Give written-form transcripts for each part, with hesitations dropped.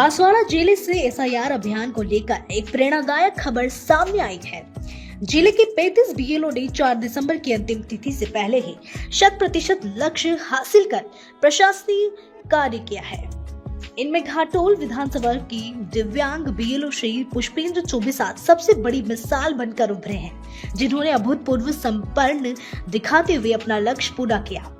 बांसवाड़ा जिले से एसआईआर अभियान को लेकर एक प्रेरणादायक खबर सामने आई है। जिले के 35 बीएलओ ने 4 दिसंबर की अंतिम तिथि से पहले ही 100% लक्ष्य हासिल कर प्रशासनिक कार्य किया है। इनमें घाटोल विधानसभा की दिव्यांग बीएलओ श्री पुष्पेंद्र चौबीसात सबसे बड़ी मिसाल बनकर उभरे हैं, जिन्होंने अभूतपूर्व संपन्न दिखाते हुए अपना लक्ष्य पूरा किया।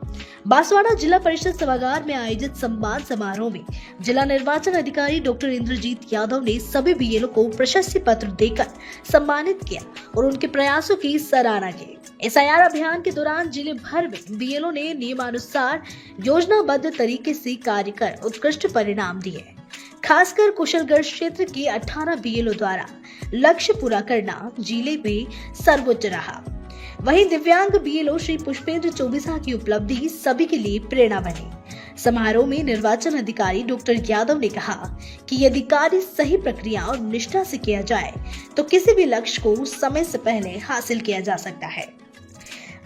बांसवाड़ा जिला परिषद सभागार में आयोजित सम्मान समारोह में जिला निर्वाचन अधिकारी डॉक्टर इंद्रजीत यादव ने सभी बीएलओ को प्रशस्ति पत्र देकर सम्मानित किया और उनके प्रयासों की सराहना की। एसआईआर अभियान के दौरान जिले भर में बीएलओ ने नियमानुसार योजनाबद्ध तरीके से कार्य कर उत्कृष्ट परिणाम दिए। खासकर कुशलगढ़ क्षेत्र के 18 बीएलओ द्वारा लक्ष्य पूरा करना जिले में सर्वोच्च रहा। वहीं दिव्यांग बीएलओ श्री पुष्पेंद्र चौबीसा की उपलब्धि सभी के लिए प्रेरणा बनी। समारोह में निर्वाचन अधिकारी डॉक्टर यादव ने कहा कि यदि कार्य सही प्रक्रिया और निष्ठा से किया जाए तो किसी भी लक्ष्य को समय से पहले हासिल किया जा सकता है।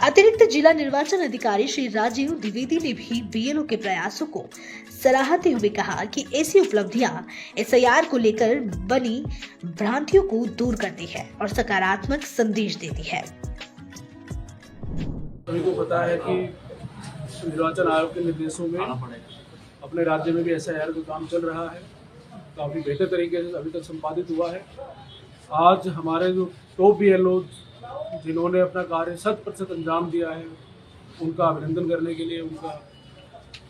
अतिरिक्त जिला निर्वाचन अधिकारी श्री राजीव द्विवेदी ने भी बीएलओ के प्रयासों को सराहते हुए कहा कि ऐसी उपलब्धियां एसआईआर को लेकर बनी भ्रांतियों को दूर करती है और सकारात्मक संदेश देती है। सभी को पता है कि निर्वाचन आयोग के निर्देशों में अपने राज्य में भी एसआईआर का काम चल रहा है, काफ़ी बेहतर तरीके से अभी तक संपादित हुआ है। आज हमारे जो टॉप बीएलओ जिन्होंने अपना कार्य 100% अंजाम दिया है, उनका अभिनंदन करने के लिए, उनका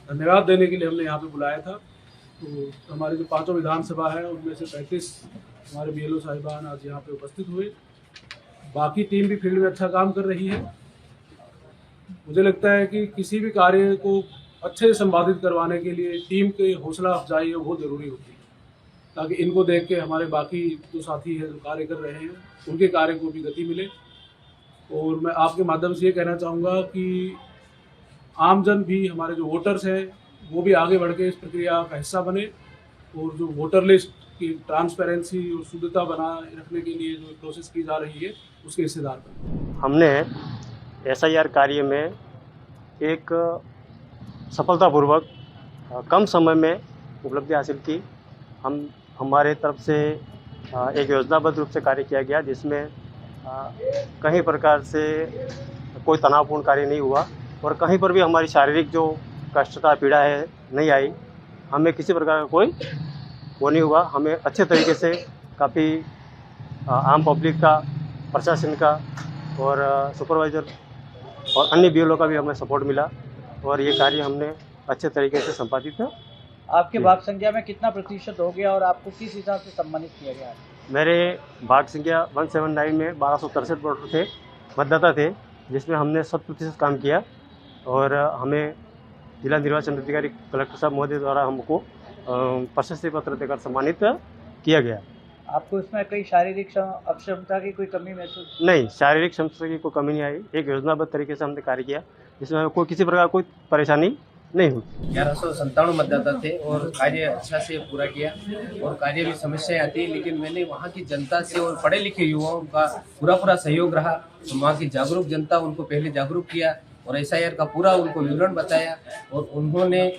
धन्यवाद देने के लिए हमने यहाँ पे बुलाया था। तो हमारे जो 5 विधानसभा है उनमें से 35 हमारे बीएलओ साहिबान आज यहाँ पे उपस्थित हुए। बाकी टीम भी फील्ड में अच्छा काम कर रही है। मुझे लगता है कि किसी भी कार्य को अच्छे से संपादित करवाने के लिए टीम के हौसला अफजाई है बहुत ज़रूरी होती है, ताकि इनको देख के हमारे बाकी जो साथी हैं जो कार्य कर रहे हैं उनके कार्य को भी गति मिले। और मैं आपके माध्यम से ये कहना चाहूँगा कि आमजन भी, हमारे जो वोटर्स हैं वो भी आगे बढ़ के इस प्रक्रिया का हिस्सा बने और जो वोटर लिस्ट की ट्रांसपेरेंसी और शुद्धता बनाए रखने के लिए जो प्रोसेस की जा रही है उसके हिस्सेदार बने। हमने एसआईआर कार्य में एक सफलतापूर्वक कम समय में उपलब्धि हासिल की। हमारे तरफ से एक योजनाबद्ध रूप से कार्य किया गया, जिसमें कहीं प्रकार से कोई तनावपूर्ण कार्य नहीं हुआ और कहीं पर भी हमारी शारीरिक जो कष्टता पीड़ा है नहीं आई। हमें किसी प्रकार का कोई वो नहीं हुआ। हमें अच्छे तरीके से काफ़ी आम पब्लिक का, प्रशासन का और सुपरवाइज़र और अन्य बीएलओ का भी हमें सपोर्ट मिला और ये कार्य हमने अच्छे तरीके से संपादित किया। आपके भाग संख्या में कितना प्रतिशत हो गया और आपको किस हिसाब से सम्मानित किया गया? मेरे भाग संख्या 179 में 1263 वोटर थे, मतदाता थे, जिसमें हमने 100% काम किया और हमें जिला निर्वाचन अधिकारी कलेक्टर साहब महोदय द्वारा हमको प्रशस्ति पत्र देकर सम्मानित किया गया। आपको इसमें कई शारीरिक अक्षमता की कोई कमी महसूस? नहीं, शारीरिक क्षमता की कोई कमी नहीं आई। एक योजनाबद्ध तरीके से हमने कार्य किया, जिसमें कोई किसी प्रकार कोई परेशानी नहीं हुई। 1197 मतदाता थे और कार्य अच्छा से पूरा किया और कार्य में समस्याएं आती है, लेकिन मैंने वहाँ की जनता से और पढ़े लिखे युवाओं का पूरा सहयोग रहा। तो वहाँ की जागरूक जनता, उनको पहले जागरूक किया और एसआईआर का पूरा उनको विवरण बताया और उन्होंने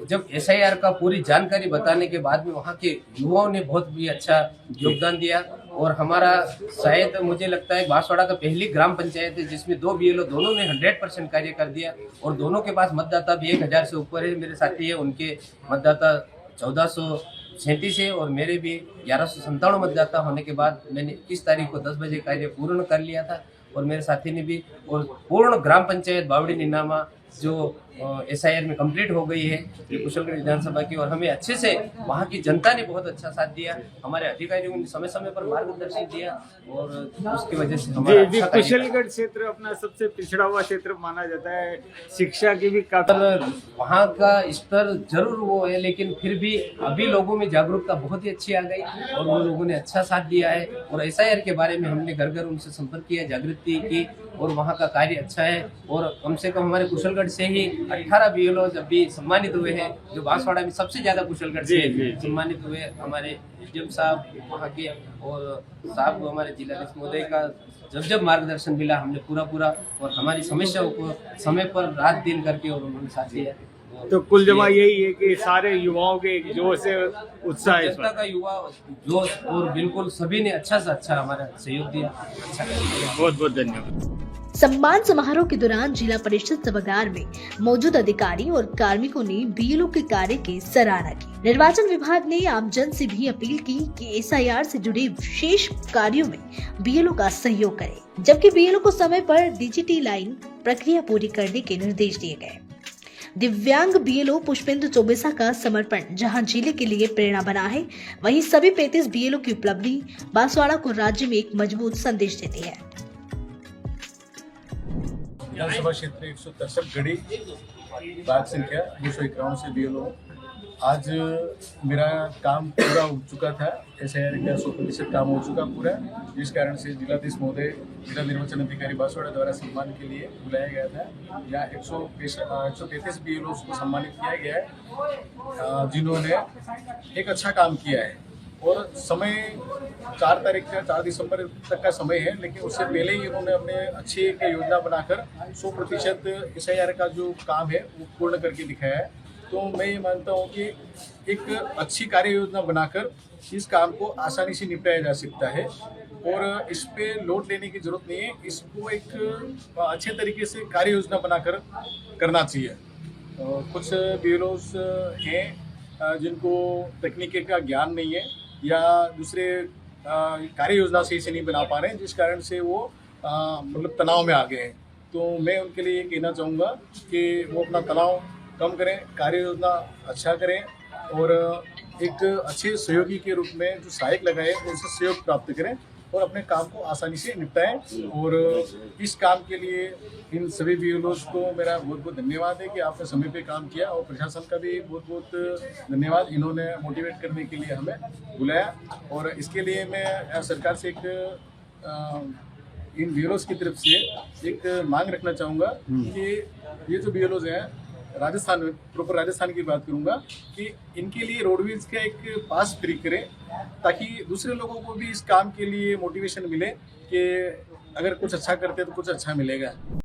जब एसआईआर का पूरी जानकारी बताने के बाद में वहाँ के युवाओं ने बहुत भी अच्छा योगदान दिया। और हमारा शायद मुझे लगता है बांसवाड़ा का पहली ग्राम पंचायत है जिसमें 2 बीएलओ दोनों ने 100% कार्य कर दिया और दोनों के पास मतदाता भी 1000 से ऊपर है। मेरे साथी है, उनके मतदाता 1437 है और मेरे भी 1197 मतदाता होने के बाद मैंने 21 तारीख को 10 बजे कार्य पूर्ण कर लिया था और मेरे साथी ने भी। और पूर्ण ग्राम पंचायत बावड़ी निनामा जो एसआईआर में कंप्लीट हो गई है ये कुशलगढ़ विधानसभा की, और हमें अच्छे से वहाँ की जनता ने बहुत अच्छा साथ दिया। हमारे अधिकारियों ने समय समय पर मार्गदर्शन दिया और उसकी वजह से हमारा अच्छा कुशलगढ़ क्षेत्र अपना सबसे पिछड़ा हुआ क्षेत्र माना जाता है। शिक्षा की भी काफी वहाँ का स्तर जरूर वो है, लेकिन फिर भी अभी लोगों में जागरूकता बहुत ही अच्छी आ गई और वो लोगों ने अच्छा साथ दिया है। और एसआईआर के बारे में हमने घर घर उनसे संपर्क किया, जागृति की और वहाँ का कार्य अच्छा है। और कम से कम हमारे कुशलगढ़ से ही 18 बीएलओ जब भी सम्मानित हुए हैं, जो बांसवाड़ा में सबसे ज्यादा कुशलगढ़ से सम्मानित हुए। हमारे एसडीएम साहब वहाँ के और साहब हमारे जिलाधीश महोदय का जब मार्गदर्शन मिला, हमने पूरा और हमारी समस्याओं को समय पर रात दिन करके और उन्होंने साथ दिया तो कुल जमा यही है कि सारे युवाओं के एक जोश से उत्साह है इस जनता पर। का युवा जोश और बिल्कुल सभी ने अच्छा से अच्छा हमारा सहयोग दिया। अच्छा लगा। बहुत बहुत धन्यवाद। सम्मान समारोह के दौरान जिला परिषद सभागार में मौजूद अधिकारी और कार्मिकों ने बीएलओ के कार्य की सराहना की। निर्वाचन विभाग ने आमजन से भी अपील की कि एसआईआर से जुड़े विशेष कार्यों में बीएलओ का सहयोग करें, जबकि बीएलओ को समय पर डीजीटी लाइन प्रक्रिया पूरी करने के निर्देश दिए गए। दिव्यांग बीएलओ पुष्पेंद्र चौबेसा का समर्पण जहां जिले के लिए प्रेरणा बना है, वहीं सभी 35 बीएलओ की उपलब्धि बांसवाड़ा को राज्य में एक मजबूत संदेश देती है। विधानसभा क्षेत्र 163 गढ़ी, बाघ संख्या 251 से बीएलओ। आज मेरा काम पूरा हो चुका था, एसआईआर का 100% काम हो चुका पूरा, जिस कारण से जिलाधीश महोदय, जिला निर्वाचन अधिकारी बांसवाड़ा द्वारा सम्मान के लिए बुलाया गया था। यहाँ 133 बीएलओ को सम्मानित किया गया है, जिन्होंने एक अच्छा काम किया है। और समय 4 दिसंबर तक का समय है, लेकिन उससे पहले ही उन्होंने अपने अच्छी एक योजना बनाकर 100% एसआईआर का जो काम है वो पूर्ण करके दिखाया है। तो मैं ये मानता हूँ कि एक अच्छी कार्य योजना बनाकर इस काम को आसानी से निपटाया जा सकता है और इस पे लोड लेने की जरूरत नहीं है। इसको एक अच्छे तरीके से कार्य योजना बनाकर करना चाहिए। कुछ बीएलओस हैं जिनको तकनीकी का ज्ञान नहीं है या दूसरे कार्य योजना से इसे नहीं बना पा रहे हैं, जिस कारण से वो मतलब तनाव में आ गए हैं। तो मैं उनके लिए ये कहना चाहूँगा कि वो अपना तनाव कम करें, कार्य योजना अच्छा करें और एक अच्छे सहयोगी के रूप में जो सहायक लगाए उनसे सहयोग प्राप्त करें और अपने काम को आसानी से निपटाएं। और इस काम के लिए इन सभी बीएलओस को मेरा बहुत बहुत धन्यवाद है कि आपने समय पे काम किया, और प्रशासन का भी बहुत बहुत धन्यवाद, इन्होंने मोटिवेट करने के लिए हमें बुलाया। और इसके लिए मैं सरकार से इन बीएलओस की तरफ से एक मांग रखना चाहूँगा कि ये जो बीएलओस हैं राजस्थान में, प्रॉपर राजस्थान की बात करूंगा, कि इनके लिए रोडवेज का एक पास फ्री करें ताकि दूसरे लोगों को भी इस काम के लिए मोटिवेशन मिले कि अगर कुछ अच्छा करते हैं तो कुछ अच्छा मिलेगा।